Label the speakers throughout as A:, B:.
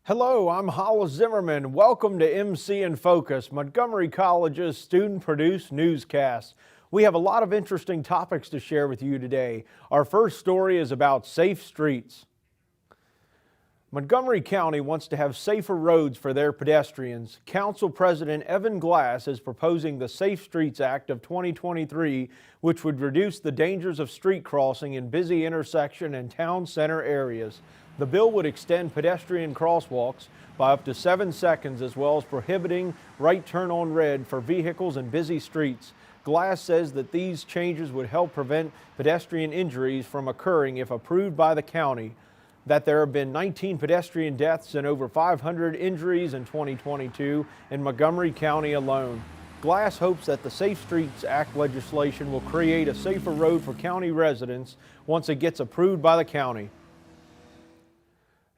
A: Hello, I'm Hollis Zimmerman. Welcome to MC in Focus, Montgomery College's student-produced newscast. We have a lot of interesting topics to share with you today. Our first story is about safe streets. Montgomery County wants to have safer roads for their pedestrians. Council President Evan Glass is proposing the Safe Streets Act of 2023, which would reduce the dangers of street crossing in busy intersection and town center areas. The bill would extend pedestrian crosswalks by up to 7 seconds, as well as prohibiting right turn on red for vehicles in busy streets. Glass says that these changes would help prevent pedestrian injuries from occurring if approved by the county. That there have been 19 pedestrian deaths and over 500 injuries in 2022 in Montgomery County alone. Glass hopes that the Safe Streets Act legislation will create a safer road for county residents once it gets approved by the county.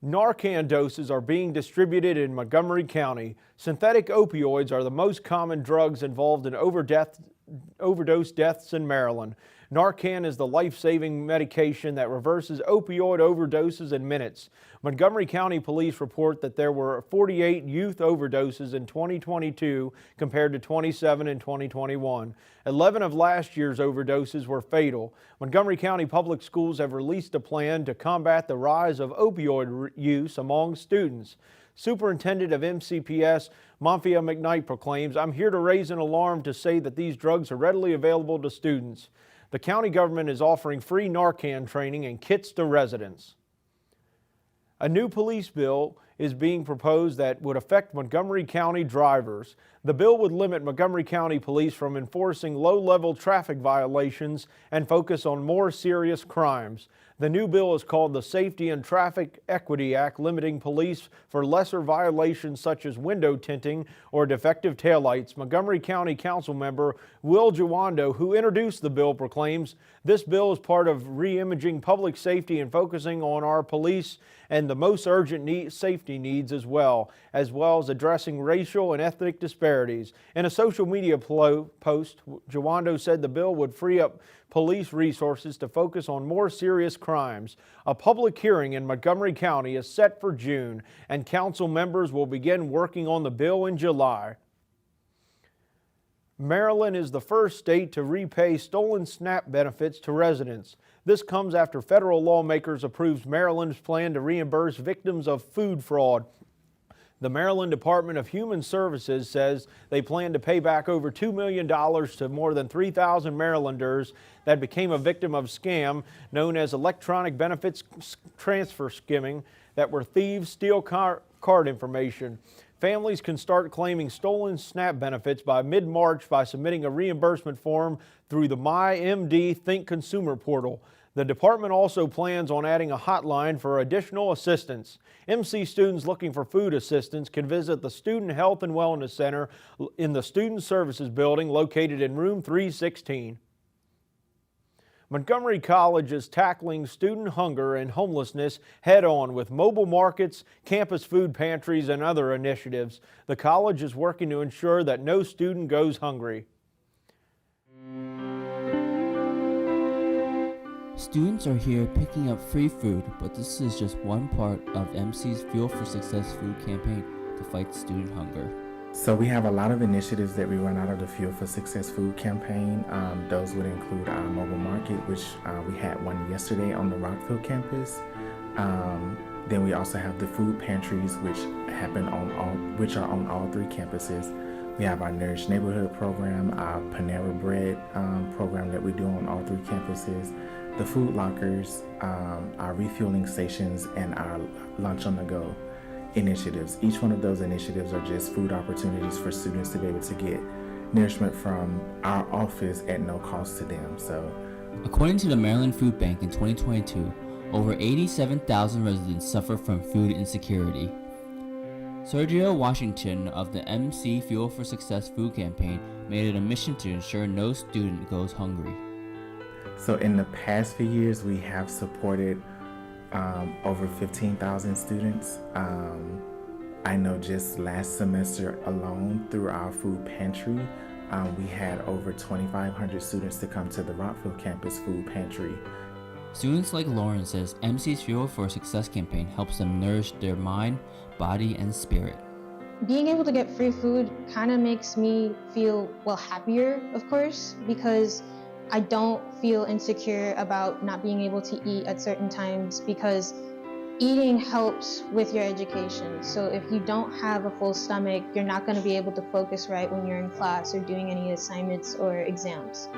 A: Narcan doses are being distributed in Montgomery County. Synthetic opioids are the most common drugs involved in overdose deaths in Maryland. Narcan is the life-saving medication that reverses opioid overdoses in minutes. Montgomery County Police report that there were 48 youth overdoses in 2022 compared to 27 in 2021. 11 of last year's overdoses were fatal. Montgomery County Public Schools have released a plan to combat the rise of opioid use among students. Superintendent of MCPS, Monfia McKnight, proclaims, "I'm here to raise an alarm to say that these drugs are readily available to students." The county government is offering free Narcan training and kits to residents. A new police bill is being proposed that would affect Montgomery County drivers. The bill would limit Montgomery County Police from enforcing low-level traffic violations and focus on more serious crimes. The new bill is called the Safety and Traffic Equity Act, limiting police for lesser violations such as window tinting or defective taillights. Montgomery County Council member Will Jawando, who introduced the bill, proclaims, "This bill is part of re-imaging public safety and focusing on our police and the most urgent safety needs as well as addressing racial and ethnic disparities." In a social media post, Jawando said the bill would free up police resources to focus on more serious crimes. A public hearing in Montgomery County is set for June, and council members will begin working on the bill in July. Maryland is the first state to repay stolen SNAP benefits to residents. This comes after federal lawmakers approved Maryland's plan to reimburse victims of food fraud. The Maryland Department of Human Services says they plan to pay back over $2 million to more than 3,000 Marylanders that became a victim of scam known as electronic benefits transfer skimming, that were thieves steal card information. Families can start claiming stolen SNAP benefits by mid-March by submitting a reimbursement form through the MyMD Think Consumer portal. The department also plans on adding a hotline for additional assistance. MC students looking for food assistance can visit the Student Health and Wellness Center in the Student Services Building located in room 316. Montgomery College is tackling student hunger and homelessness head-on with mobile markets, campus food pantries, and other initiatives. The college is working to ensure that no student goes hungry.
B: Students are here picking up free food, but this is just one part of MC's Fuel for Success food campaign to fight student hunger.
C: So we have a lot of initiatives that we run out of the Fuel for Success food campaign. Those would include our mobile market, which we had one yesterday on the Rockville campus. Then we also have the food pantries, which are on all three campuses. We have our Nourish Neighborhood program, our Panera Bread program that we do on all three campuses, the food lockers, our refueling stations, and our lunch on the go initiatives. Each one of those initiatives are just food opportunities for students to be able to get nourishment from our office at no cost to them.
B: According to the Maryland Food Bank in 2022, over 87,000 residents suffer from food insecurity. Sergio Washington of the MC Fuel for Success food campaign made it a mission to ensure no student goes hungry.
C: So in the past few years, we have supported over 15,000 students. I know just last semester alone through our food pantry, we had over 2,500 students to come to the Rockville campus food pantry
B: Students like Lauren says MC's Fuel for Success campaign helps them nourish their mind, body, and spirit.
D: Being able to get free food kind of makes me feel, happier, of course, because I don't feel insecure about not being able to eat at certain times, because eating helps with your education. So if you don't have a full stomach, you're not going to be able to focus right when you're in class or doing any assignments or exams.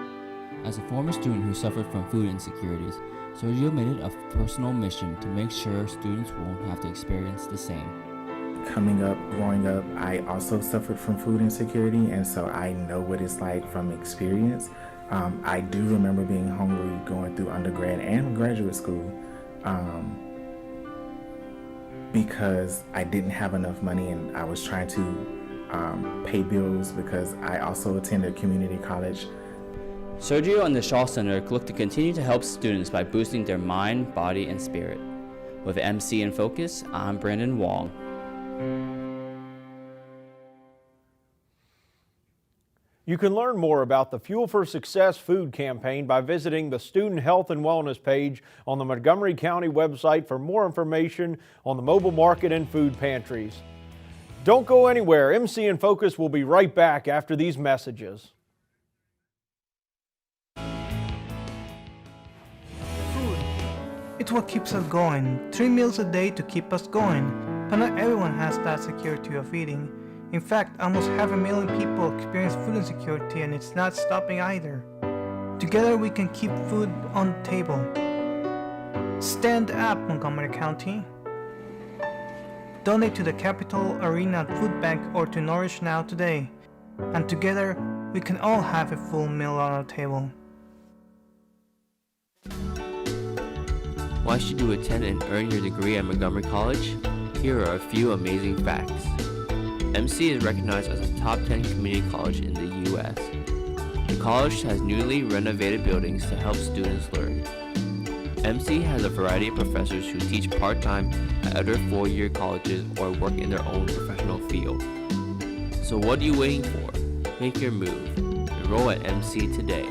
B: As a former student who suffered from food insecurities, Sergio made it a personal mission to make sure students won't have to experience the same.
C: Growing up, I also suffered from food insecurity, and so I know what it's like from experience. I do remember being hungry going through undergrad and graduate school because I didn't have enough money, and I was trying to pay bills because I also attended community college.
B: Sergio and the Shaw Center look to continue to help students by boosting their mind, body, and spirit. With MC in Focus, I'm Brandon Wong.
A: You can learn more about the Fuel for Success food campaign by visiting the Student Health and Wellness page on the Montgomery County website for more information on the mobile market and food pantries. Don't go anywhere. MC in Focus will be right back after these messages.
E: It's what keeps us going. 3 meals a day to keep us going. But not everyone has that security of eating. In fact, almost 500,000 people experience food insecurity, and it's not stopping either. Together we can keep food on the table. Stand up, Montgomery County. Donate to the Capitol Arena Food Bank or to Nourish Now today. And together we can all have a full meal on our table.
B: Why should you attend and earn your degree at Montgomery College? Here are a few amazing facts. MC is recognized as a top 10 community college in the U.S. The college has newly renovated buildings to help students learn. MC has a variety of professors who teach part-time at other four-year colleges or work in their own professional field. So what are you waiting for? Make your move. Enroll at MC today.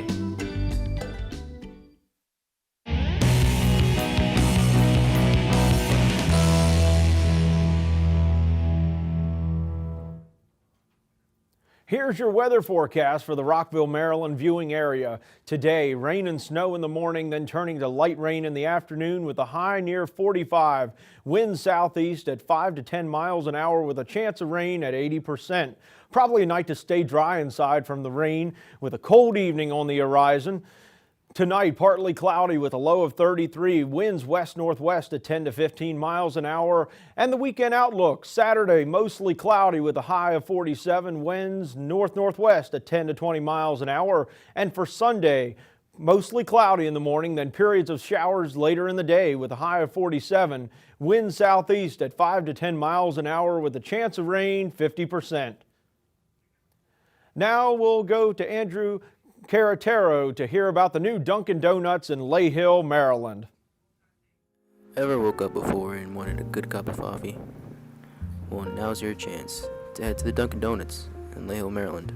A: Here's your weather forecast for the Rockville, Maryland viewing area. Today, rain and snow in the morning, then turning to light rain in the afternoon with a high near 45. Winds southeast at 5 to 10 miles an hour with a chance of rain at 80%. Probably a night to stay dry inside from the rain with a cold evening on the horizon. Tonight, partly cloudy with a low of 33, winds west-northwest at 10 to 15 miles an hour. And the weekend outlook, Saturday, mostly cloudy with a high of 47, winds north-northwest at 10 to 20 miles an hour. And for Sunday, mostly cloudy in the morning, then periods of showers later in the day with a high of 47, winds southeast at 5 to 10 miles an hour with a chance of rain 50%. Now we'll go to Andrew Caratero to hear about the new Dunkin' Donuts in Lay Hill, Maryland.
F: Ever woke up before and wanted a good cup of coffee? Well, now's your chance to head to the Dunkin' Donuts in Lay Hill, Maryland.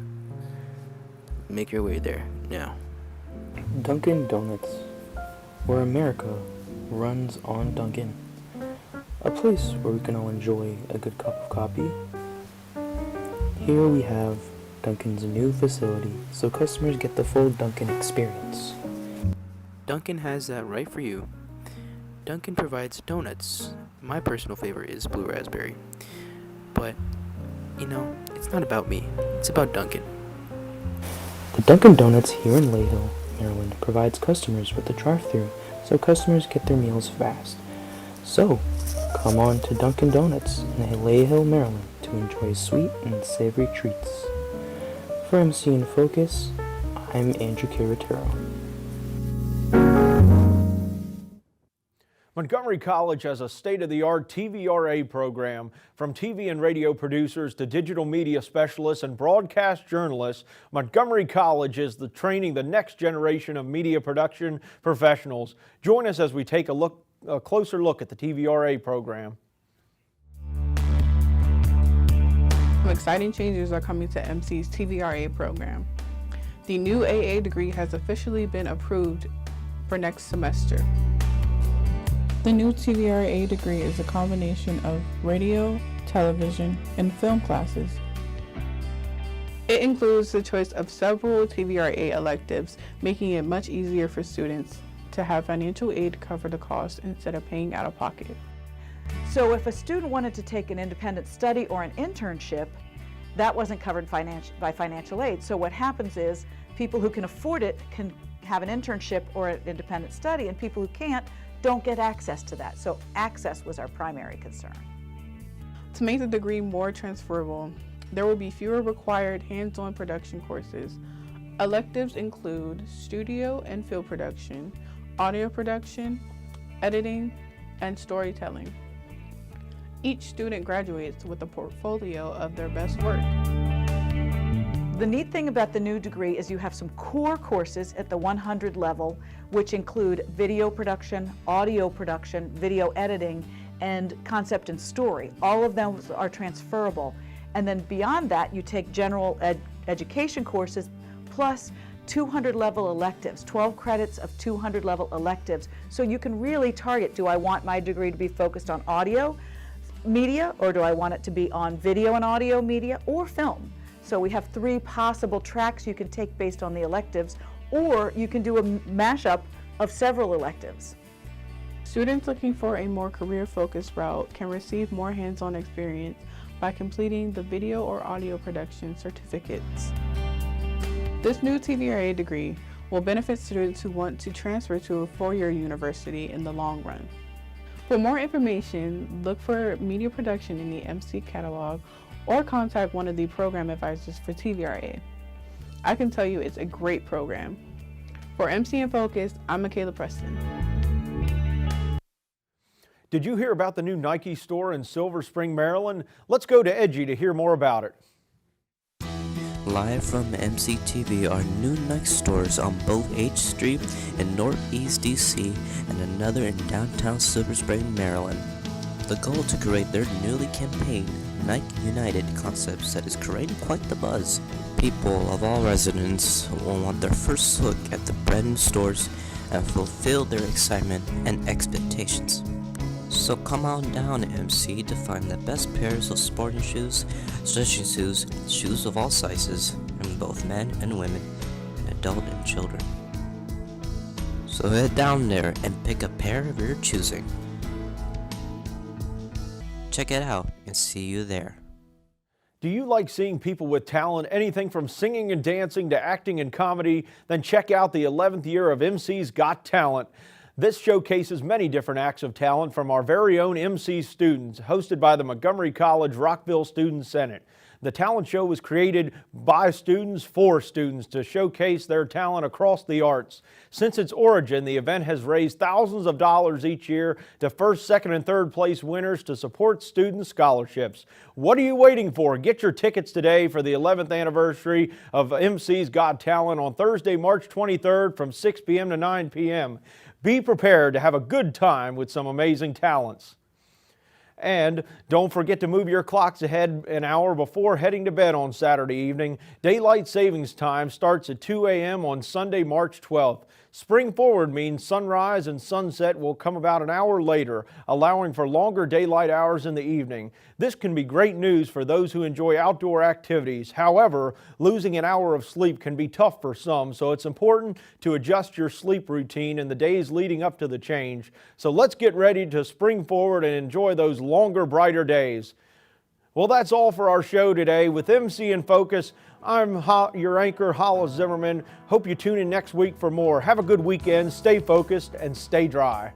F: Make your way there now. Dunkin' Donuts, where America runs on Dunkin'. A place where we can all enjoy a good cup of coffee. Here we have Dunkin's new facility, so customers get the full Dunkin' experience. Dunkin' has that right for you. Dunkin' provides donuts. My personal favorite is blue raspberry. But, it's not about me. It's about Dunkin'. The Dunkin' Donuts here in Lay Hill, Maryland provides customers with a drive-thru, so customers get their meals fast. So, come on to Dunkin' Donuts in Lay Hill, Maryland to enjoy sweet and savory treats. For MC in Focus, I'm Andrew Caratero.
A: Montgomery College has a state-of-the-art TVRA program. From TV and radio producers to digital media specialists and broadcast journalists, Montgomery College is training the next generation of media production professionals. Join us as we take a closer look at the TVRA program.
G: Some exciting changes are coming to MC's TVRA program. The new AA degree has officially been approved for next semester. The new TVRA degree is a combination of radio, television, and film classes. It includes the choice of several TVRA electives, making it much easier for students to have financial aid cover the cost instead of paying out of pocket.
H: So if a student wanted to take an independent study or an internship, that wasn't covered by financial aid. So what happens is people who can afford it can have an internship or an independent study, and people who can't don't get access to that. So access was our primary concern.
G: To make the degree more transferable, there will be fewer required hands-on production courses. Electives include studio and field production, audio production, editing, and storytelling. Each student graduates with a portfolio of their best work.
H: The neat thing about the new degree is you have some core courses at the 100 level, which include video production, audio production, video editing, and concept and story. All of them are transferable. And then beyond that, you take general education courses plus 200 level electives, 12 credits of 200 level electives. So you can really target, do I want my degree to be focused on audio media, or do I want it to be on video and audio media, or film? So we have 3 possible tracks you can take based on the electives, or you can do a mashup of several electives.
G: Students looking for a more career-focused route can receive more hands-on experience by completing the video or audio production certificates. This new TVRA degree will benefit students who want to transfer to a 4-year university in the long run. For more information, look for media production in the MC catalog or contact one of the program advisors for TVRA. I can tell you it's a great program. For MC in Focus, I'm Michaela Preston.
A: Did you hear about the new Nike store in Silver Spring, Maryland? Let's go to Edgy to hear more about it.
I: Live from MCTV are new Nike stores on both H Street in Northeast DC and another in downtown Silver Spring, Maryland. The goal to create their newly campaign Nike United concepts that is creating quite the buzz. People of all residents will want their first look at the brand new stores and fulfill their excitement and expectations. So come on down to MC to find the best pairs of sporting shoes, stretching shoes, shoes of all sizes, in both men and women, and adult and children. So head down there and pick a pair of your choosing. Check it out and see you there.
A: Do you like seeing people with talent, anything from singing and dancing to acting and comedy? Then check out the 11th year of MC's Got Talent. This showcases many different acts of talent from our very own MC students, hosted by the Montgomery College Rockville Student Senate. The talent show was created by students for students to showcase their talent across the arts. Since its origin, the event has raised thousands of dollars each year to first, second, and third place winners to support student scholarships. What are you waiting for? Get your tickets today for the 11th anniversary of MC's Got Talent on Thursday, March 23rd from 6 p.m. to 9 p.m. Be prepared to have a good time with some amazing talents. And don't forget to move your clocks ahead an hour before heading to bed on Saturday evening. Daylight savings time starts at 2 a.m. on Sunday, March 12th. Spring forward means sunrise and sunset will come about an hour later, allowing for longer daylight hours in the evening. This can be great news for those who enjoy outdoor activities. However, losing an hour of sleep can be tough for some, so it's important to adjust your sleep routine in the days leading up to the change. So let's get ready to spring forward and enjoy those longer, brighter days. Well, that's all for our show today. With MC in Focus, I'm your anchor, Hollis Zimmerman. Hope you tune in next week for more. Have a good weekend, stay focused, and stay dry.